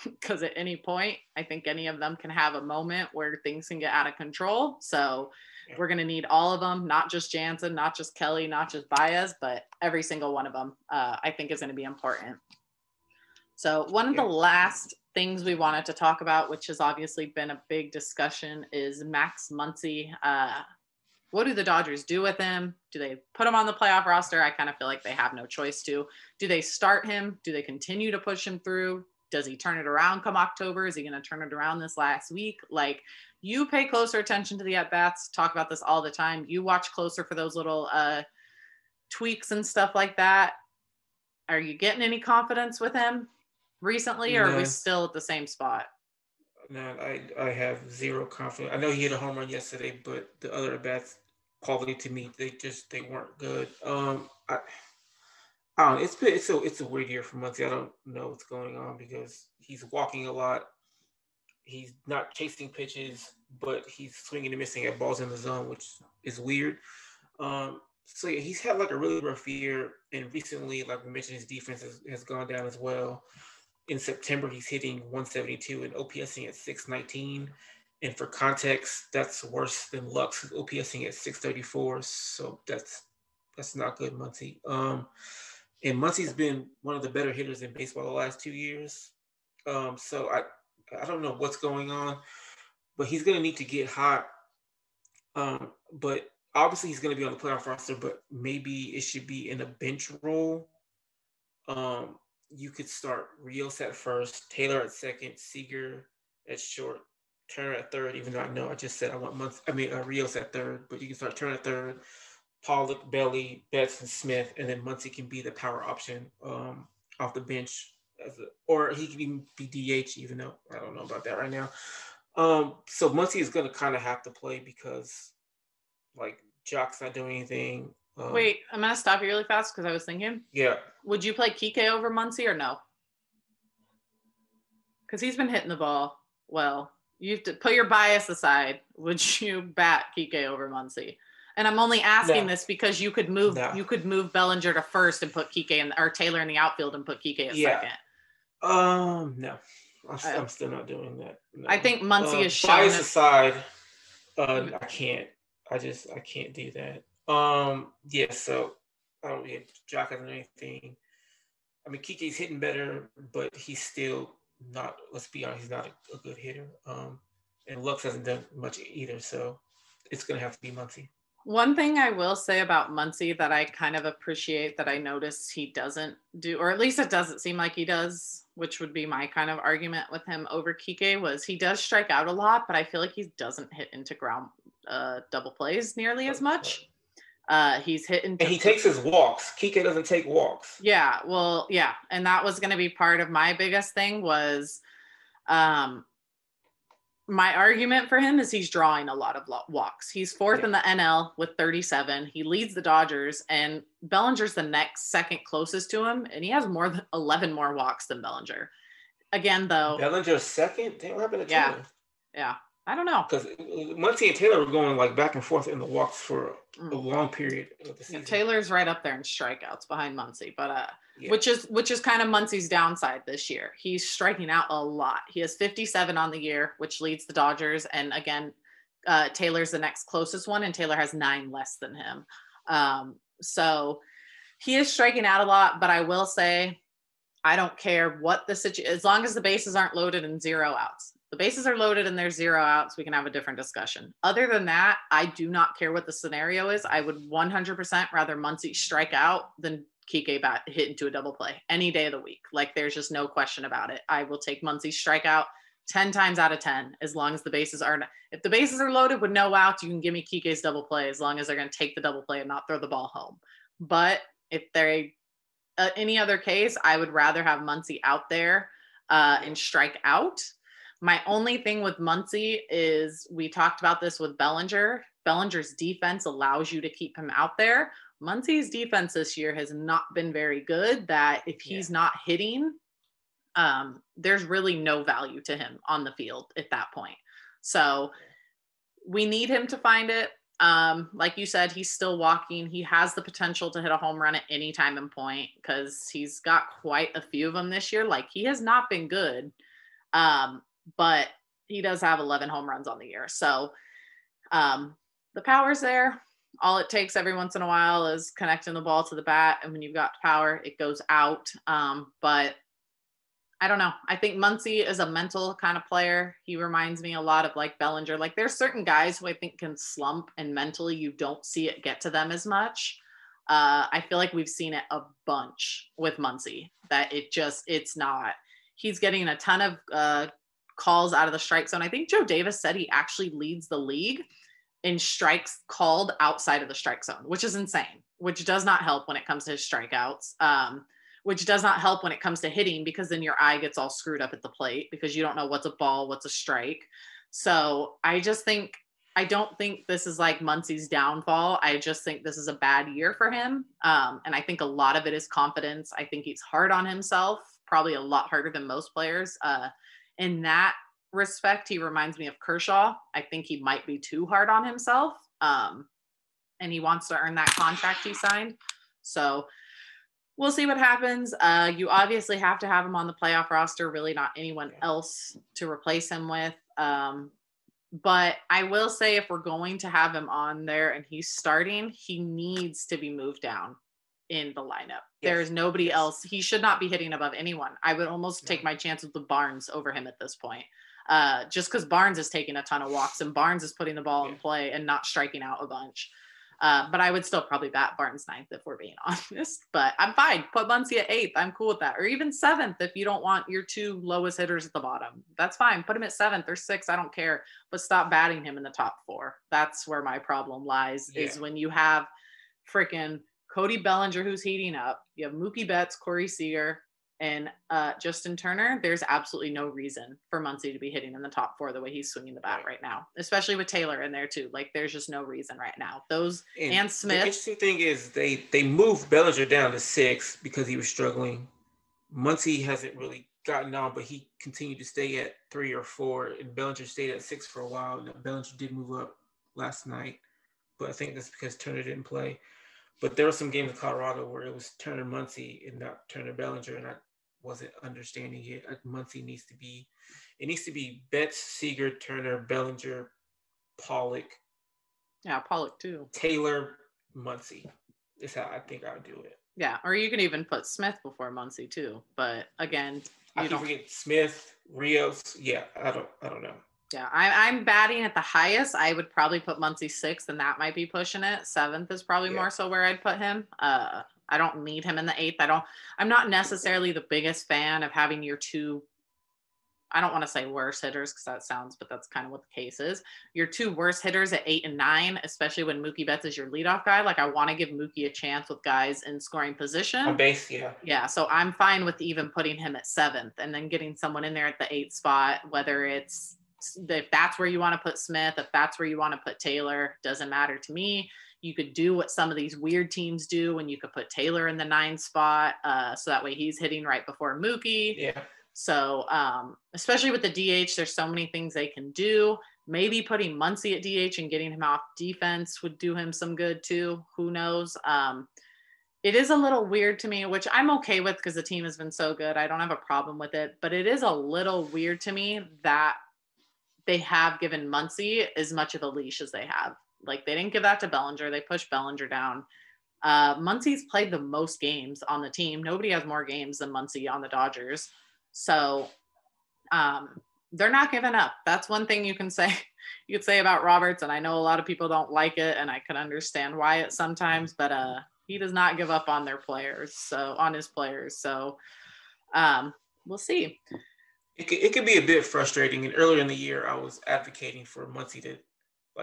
Because at any point, I think any of them can have a moment where things can get out of control. So we're going to need all of them, not just Jansen, not just Kelly, not just Baez, but every single one of them, I think is going to be important. So one of the last things we wanted to talk about, which has obviously been a big discussion, is Max Muncy. What do the Dodgers do with him? Do they put him on the playoff roster? I kind of feel like they have no choice to. Do they start him? Do they continue to push him through? Does he turn it around come October? Is he going to turn it around this last week? Like, you pay closer attention to the at-bats, talk about this all the time. You watch closer for those little tweaks and stuff like that. Are you getting any confidence with him recently, or are we still at the same spot? No, I have zero confidence. I know he hit a home run yesterday, but the other at-bats quality to me, they weren't good. I don't know. It's a weird year for Muncy. I don't know what's going on because he's walking a lot. He's not chasing pitches, but he's swinging and missing at balls in the zone, which is weird. So yeah, he's had like a really rough year, and recently, like we mentioned, his defense has gone down as well. In September, he's hitting 172 and OPSing at 619. And for context, that's worse than Lux, who's OPSing at 634. So that's not good, Muncy. And Muncy's been one of the better hitters in baseball the last 2 years. So I don't know what's going on, but he's going to need to get hot. But obviously he's going to be on the playoff roster, but maybe it should be in a bench role. You could start Rios at first, Taylor at second, Seager at short, Turner at third, even though I just said I want Rios at third, but you can start Turner at third, Pollock, Belly, Betts, and Smith, and then Muncy can be the power option off the bench, or he can even be DH, even though I don't know about that right now. So Muncy is going to kind of have to play because, like, Jock's not doing anything. Wait, I'm going to stop you really fast because I was thinking. Yeah. Would you play Kike over Muncy or no? Because he's been hitting the ball well. You have to put your bias aside. Would you bat Kike over Muncy? And I'm only asking this because you could move Bellinger to first and put Kike or Taylor in the outfield and put Kike at second. No. I'm still not doing that. No. I think Muncy is shown. Bias aside, I can't. I can't do that. Yeah, so I don't get Jock or anything. I mean, Kike's hitting better, but he's still not. Let's be honest, he's not a good hitter. And Lux hasn't done much either, so it's gonna have to be Muncy. One thing I will say about Muncy that I kind of appreciate that I notice he doesn't do, or at least it doesn't seem like he does, which would be my kind of argument with him over Kike, was he does strike out a lot, but I feel like he doesn't hit into ground double plays nearly as much. He's hitting. And he takes his walks. Kike doesn't take walks. Yeah, well, yeah. And that was going to be part of my biggest thing was my argument for him is he's drawing a lot of walks. He's fourth in the NL with 37. He leads the Dodgers, and Bellinger's the next second closest to him, and he has more than 11 more walks than Bellinger. Again, though. Bellinger's second? Damn, what happened to Taylor? Yeah. I don't know. Because Muncy and Taylor were going like back and forth in the walks for a long period of the season. Yeah, Taylor's right up there in strikeouts behind Muncy, but which is kind of Muncy's downside this year. He's striking out a lot. He has 57 on the year, which leads the Dodgers, and again, Taylor's the next closest one, and Taylor has 9 less than him. So he is striking out a lot, but I will say I don't care what the situation, as long as the bases aren't loaded and 0 outs. The bases are loaded and there's 0 outs, we can have a different discussion. Other than that, I do not care what the scenario is. I would 100% rather Muncy strike out than Kike hit into a double play any day of the week. Like, there's just no question about it. I will take Muncy's strikeout 10 times out of 10, as long as the bases aren't. If the bases are loaded with no outs, you can give me Kike's double play as long as they're going to take the double play and not throw the ball home. But if they're any other case, I would rather have Muncy out there and strike out. My only thing with Muncy is, we talked about this with Bellinger. Bellinger's defense allows you to keep him out there. Muncy's defense this year has not been very good, that if he's not hitting, there's really no value to him on the field at that point. So we need him to find it. Like you said, he's still walking. He has the potential to hit a home run at any time and point, because he's got quite a few of them this year. Like, he has not been good. But he does have 11 home runs on the year. So the power's there. All it takes every once in a while is connecting the ball to the bat. And when you've got power, it goes out. But I don't know. I think Muncy is a mental kind of player. He reminds me a lot of like Bellinger. Like, there's certain guys who I think can slump, and mentally you don't see it get to them as much. I feel like we've seen it a bunch with Muncy, that it's not. He's getting a ton of calls out of the strike zone. I think Joe Davis said he actually leads the league in strikes called outside of the strike zone, which is insane, which does not help when it comes to his strikeouts, which does not help when it comes to hitting, because then your eye gets all screwed up at the plate because you don't know what's a ball, what's a strike. So I don't think this is like Muncy's downfall. I just think this is a bad year for him. And I think a lot of it is confidence. I think he's hard on himself, probably a lot harder than most players. In that respect, he reminds me of Kershaw. I think he might be too hard on himself. And he wants to earn that contract he signed. So we'll see what happens. You obviously have to have him on the playoff roster, really not anyone else to replace him with. But I will say, if we're going to have him on there and he's starting, he needs to be moved down in the lineup. There is nobody else. He should not be hitting above anyone. I would almost take my chances with Barnes over him at this point. Just because Barnes is taking a ton of walks and Barnes is putting the ball in play and not striking out a bunch. But I would still probably bat Barnes 9th if we're being honest. But I'm fine. Put Muncy at 8th. I'm cool with that. Or even 7th if you don't want your 2 lowest hitters at the bottom. That's fine. Put him at 7th or 6th. I don't care. But stop batting him in the top 4. That's where my problem lies, is when you have freaking Cody Bellinger, who's heating up. You have Mookie Betts, Corey Seager, and Justin Turner. There's absolutely no reason for Muncy to be hitting in the top 4 the way he's swinging the bat right now, especially with Taylor in there too. Like, there's just no reason right now. Those and Smith. The interesting thing is they moved Bellinger down to 6 because he was struggling. Muncy hasn't really gotten on, but he continued to stay at 3 or 4, and Bellinger stayed at 6 for a while. And Bellinger did move up last night, but I think that's because Turner didn't play. But there were some games in Colorado where it was Turner Muncy and not Turner Bellinger, and I wasn't understanding it. Muncy needs to be Betts, Seager, Turner, Bellinger, Pollock. Yeah, Pollock too. Taylor, Muncy. Is how I think I would do it. Yeah, or you can even put Smith before Muncy too. But again, I keep forgetting Smith, Rios. Yeah, I don't know. Yeah, I'm batting at the highest. I would probably put Muncy 6th, and that might be pushing it. 7th is probably more so where I'd put him. I don't need him in the 8th. I'm not necessarily the biggest fan of having your two, I don't want to say worst hitters because but that's kind of what the case is. Your two worst hitters at 8 and 9, especially when Mookie Betts is your leadoff guy. Like, I want to give Mookie a chance with guys in scoring position. On base, yeah. Yeah, so I'm fine with even putting him at 7th and then getting someone in there at the 8th spot, whether it's, if that's where you want to put Smith, if that's where you want to put Taylor, doesn't matter to me. You could do what some of these weird teams do when you could put Taylor in the 9th spot. So that way he's hitting right before Mookie. Yeah. So especially with the DH, there's so many things they can do. Maybe putting Muncy at DH and getting him off defense would do him some good too. Who knows? It is a little weird to me, which I'm okay with because the team has been so good. I don't have a problem with it, but it is a little weird to me that they have given Muncy as much of a leash as they have. Like, they didn't give that to Bellinger. They pushed Bellinger down. Muncy's played the most games on the team. Nobody has more games than Muncy on the Dodgers. So they're not giving up. That's one thing you can say. You could say about Roberts, and I know a lot of people don't like it, and I can understand why it sometimes, but he does not give up on their players. So on his players. So we'll see. It could be a bit frustrating. And earlier in the year, I was advocating for Muncy to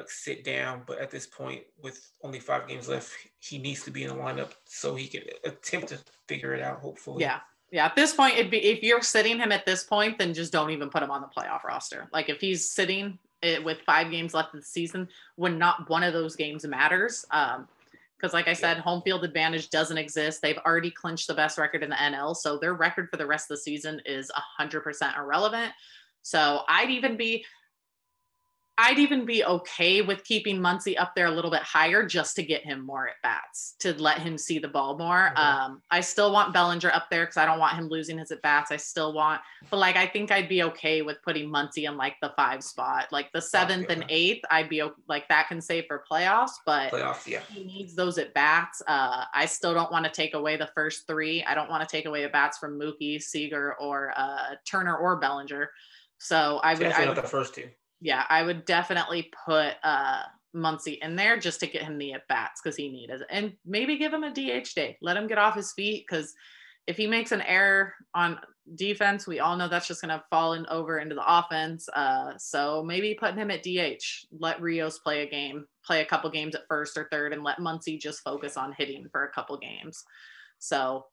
sit down, but at this point, with only 5 games left, he needs to be in the lineup so he can attempt to figure it out. Hopefully, yeah. At this point, if you're sitting him at this point, then just don't even put him on the playoff roster. Like, if he's sitting with 5 games left of the season, when not one of those games matters. Because like I said, home field advantage doesn't exist. They've already clinched the best record in the NL. So their record for the rest of the season is 100% irrelevant. So I'd even be okay with keeping Muncy up there a little bit higher just to get him more at bats, to let him see the ball more. Mm-hmm. I still want Bellinger up there because I don't want him losing his at bats. But I think I'd be okay with putting Muncy in the 5 spot, like the 7th and 8th. I'd be like, that can save for playoffs, but he needs those at bats. I still don't want to take away the first 3. I don't want to take away at bats from Mookie, Seager, or Turner or Bellinger. So I would the first 2. Yeah, I would definitely put Muncy in there just to get him the at-bats because he needs it. And maybe give him a DH day. Let him get off his feet, because if he makes an error on defense, we all know that's just going to fall over into the offense. So maybe putting him at DH. Let Rios play a couple games at first or third, and let Muncy just focus on hitting for a couple games. So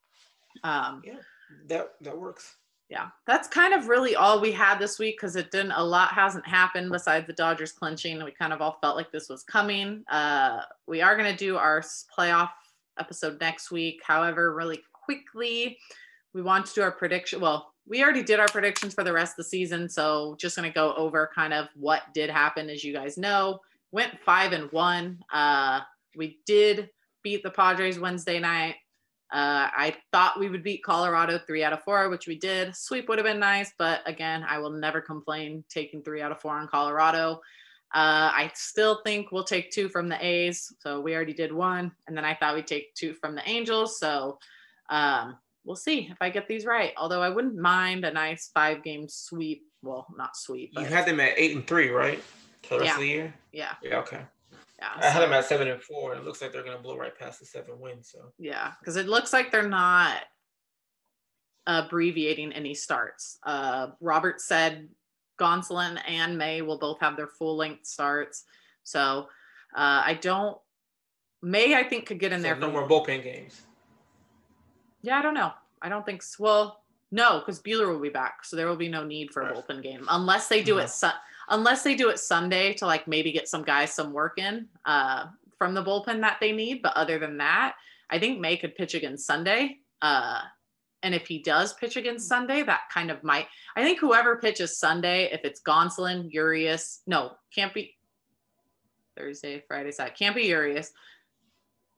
that works. Yeah, that's kind of really all we had this week, because a lot hasn't happened besides the Dodgers clinching. We kind of all felt like this was coming. We are going to do our playoff episode next week. However, really quickly, we want to do our prediction. Well, we already did our predictions for the rest of the season, so just going to go over kind of what did happen. As you guys know, went 5-1. We did beat the Padres Wednesday night. I thought we would beat Colorado 3 out of 4, which we did. Sweep would have been nice, but again, I will never complain taking 3 out of 4 on Colorado. I still think we'll take 2 from the A's, so we already did 1, and then I thought we'd take 2 from the Angels, so we'll see if I get these right. Although I wouldn't mind a nice 5-game sweep. Well, not sweep, but you had them at 8-3, right? For the rest of the year? Yeah, okay. Yeah, I had them at 7-4, and it looks like they're going to blow right past the 7 wins. So yeah, because it looks like they're not abbreviating any starts. Robert said Gonsolin and May will both have their full-length starts. So May I think could get in there. No more bullpen games. Yeah, I don't know. I don't think so. Well, no, because Buehler will be back, so there will be no need for a bullpen game unless they do it. Unless they do it Sunday to maybe get some guys some work in from the bullpen that they need. But other than that, I think May could pitch against Sunday. And if he does pitch against Sunday, that kind of might. I think whoever pitches Sunday, if it's Gonsolin, Urias, can't be Thursday, Friday, Saturday, can't be Urias,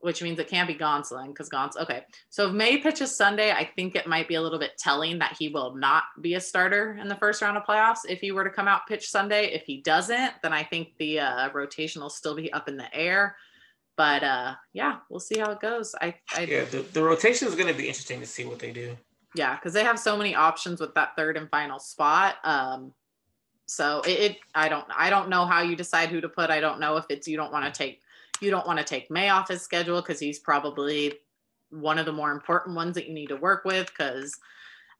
which means it can't be Gonsolin because okay. So if May pitches Sunday, I think it might be a little bit telling that he will not be a starter in the first round of playoffs if he were to come out pitch Sunday. If he doesn't, then I think the rotation will still be up in the air. But yeah, we'll see how it goes. The rotation is going to be interesting to see what they do. Yeah, because they have so many options with that third and final spot. So I don't know how you decide who to put. I don't know if it's you don't want to take May off his schedule because he's probably one of the more important ones that you need to work with, because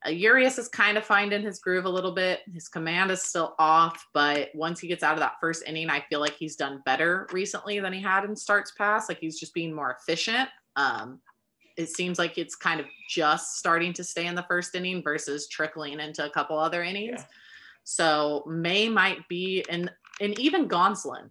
Urias is kind of finding his groove a little bit. His command is still off, but once he gets out of that first inning, I feel like he's done better recently than he had in starts past. Like he's just being more efficient. It seems like it's kind of just starting to stay in the first inning versus trickling into a couple other innings. Yeah. So May might be, and even Gonsolin,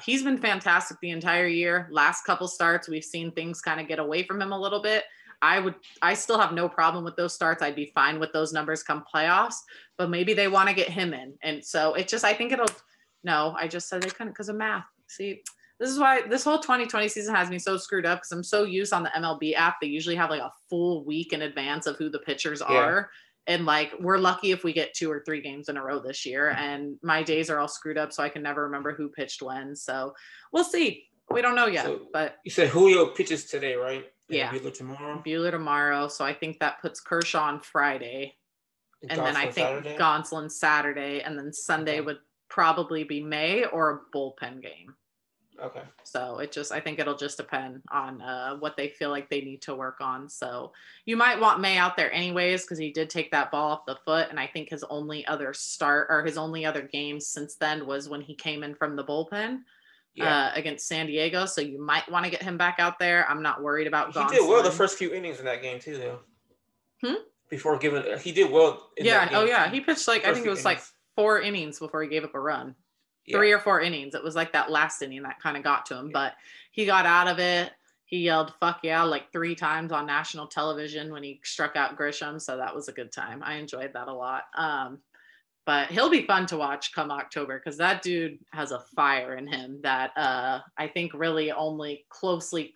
he's been fantastic the entire year. Last couple starts, we've seen things kind of get away from him a little bit. I still have no problem with those starts. I'd be fine with those numbers come playoffs, but maybe they want to get him in. And so I just said they couldn't because of math. See, this is why this whole 2020 season has me so screwed up, because I'm so used on the MLB app. They usually have like a full week in advance of who the pitchers are. And like, we're lucky if we get 2 or 3 games in a row this year. And my days are all screwed up, so I can never remember who pitched when. So we'll see. We don't know yet. But you said Julio pitches today, right? Yeah. Buehler tomorrow. So I think that puts Kershaw on Friday. And then I think Gonsolin Saturday. And then Sunday would probably be May or a bullpen game. Okay. So I think it'll just depend on what they feel like they need to work on. So you might want May out there anyways, because he did take that ball off the foot. And I think his only other games since then was when he came in from the bullpen against San Diego. So you might want to get him back out there. I'm not worried about Gonsolin. He did well the first few innings in that game too, though. Before he did well. That game. He pitched I think it was like 4 innings before he gave up a run. 3 or 4 innings. It was like that last inning that kind of got to him, but he got out of it. He yelled "fuck yeah" like 3 times on national television when he struck out Grisham. So that was a good time. I enjoyed that a lot. But he'll be fun to watch come October, because that dude has a fire in him that I think really only closely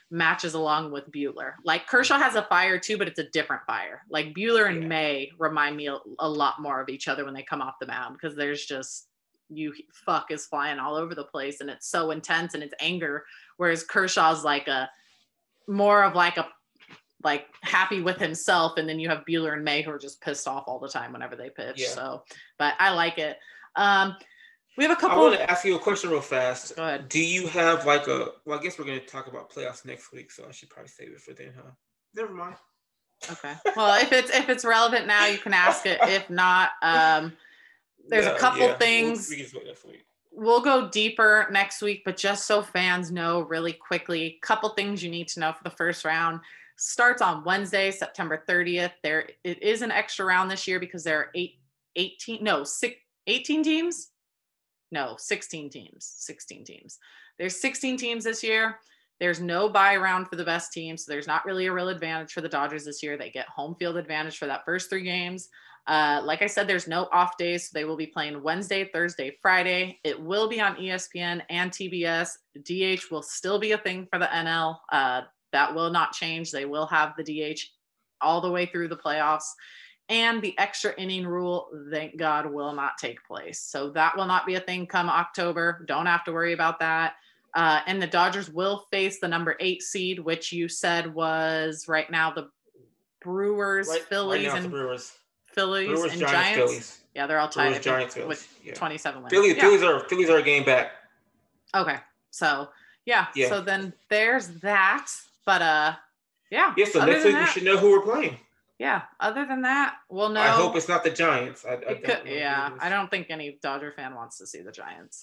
matches along with Buehler. Like Kershaw has a fire too, but it's a different fire. Like Buehler and May remind me a lot more of each other when they come off the mound, because there's just fuck is flying all over the place, and it's so intense and it's anger, whereas Kershaw's like more of happy with himself, and then you have Buehler and May who are just pissed off all the time whenever they pitch. So but I like it. We have a couple. I want to ask you a question real fast. Go ahead. Do you have I guess we're going to talk about playoffs next week, so I should probably save it for then, huh? Never mind. Okay. Well, if it's relevant now, you can ask it. If not, there's a couple things. We can wait next week. We'll go deeper next week, but just so fans know really quickly, couple things you need to know for the first round. Starts on Wednesday, September 30th. It is an extra round this year because there are 18 teams. No, 16 teams. 16 teams. There's 16 teams this year. There's no bye round for the best team, so there's not really a real advantage for the Dodgers this year. They get home field advantage for that first 3 games. Like I said, there's no off days, so they will be playing Wednesday, Thursday, Friday. It will be on ESPN and TBS. DH will still be a thing for the NL. That will not change. They will have the DH all the way through the playoffs. And the extra inning rule, thank God, will not take place. So that will not be a thing come October. Don't have to worry about that. And the Dodgers will face the number 8 seed, which you said was right now the Brewers, Phillies, and Brewers, and Giants. Phillies. Yeah, they're all tied with 27 wins. Phillies are a game back. Okay, so yeah. So then there's that. But Yeah, so next week we should know who we're playing. Yeah, other than that, we'll know. I hope it's not the Giants. I don't think any Dodger fan wants to see the Giants.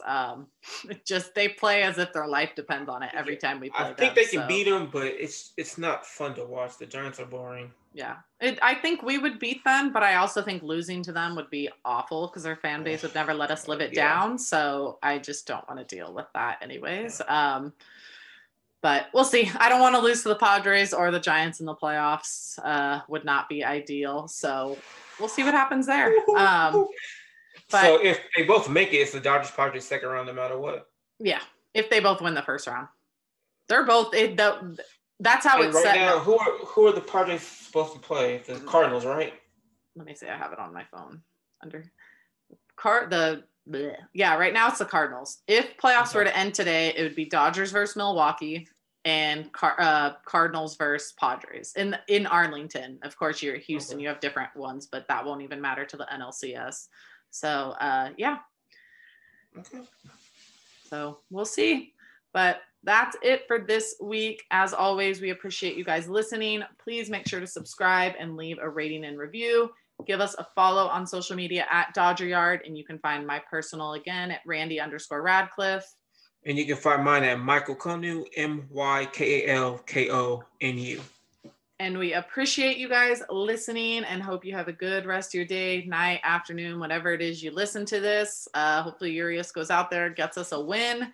They play as if their life depends on it every time we play them. I think they can beat them, but it's not fun to watch. The Giants are boring. Yeah, I think we would beat them, but I also think losing to them would be awful because their fan base would never let us live it down. So I just don't want to deal with that anyways. But we'll see. I don't want to lose to the Padres or the Giants in the playoffs. Would not be ideal. So we'll see what happens there. So if they both make it, it's the Dodgers Padres second round no matter what. Yeah, if they both win the first round. They're both that's how it's set. Now, who are the Padres supposed to play? The Cardinals, right? Let me see. I have it on my phone. The bleh. Yeah, right now it's the Cardinals. If playoffs were to end today, it would be Dodgers versus Milwaukee and Cardinals versus Padres in Arlington. Of course, you're Houston. You have different ones, but that won't even matter to the NLCS. So, yeah. Okay. So we'll see. But that's it for this week. As always, we appreciate you guys listening. Please make sure to subscribe and leave a rating and review. Give us a follow on social media at Dodger Yard, and you can find my personal again at Randy_Radcliffe. And you can find mine at Michael Konu, MYKALKONU. And we appreciate you guys listening and hope you have a good rest of your day, night, afternoon, whatever it is you listen to this. Hopefully Urias goes out there, gets us a win,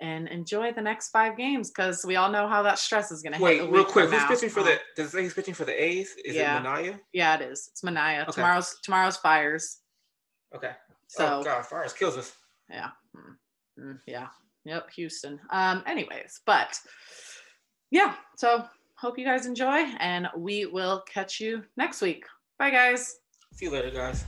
and enjoy the next 5 games because we all know how that stress is going to hit. Wait, real quick, who's pitching for does it say he's pitching for the A's? Is it Manaea? Yeah, it is. It's Manaea. Okay. Tomorrow's Fires. Okay. So, oh God, Fires kills us. Yeah. Yeah. Yep. Houston. Anyways, but yeah. So hope you guys enjoy, and we will catch you next week. Bye, guys. See you later, guys.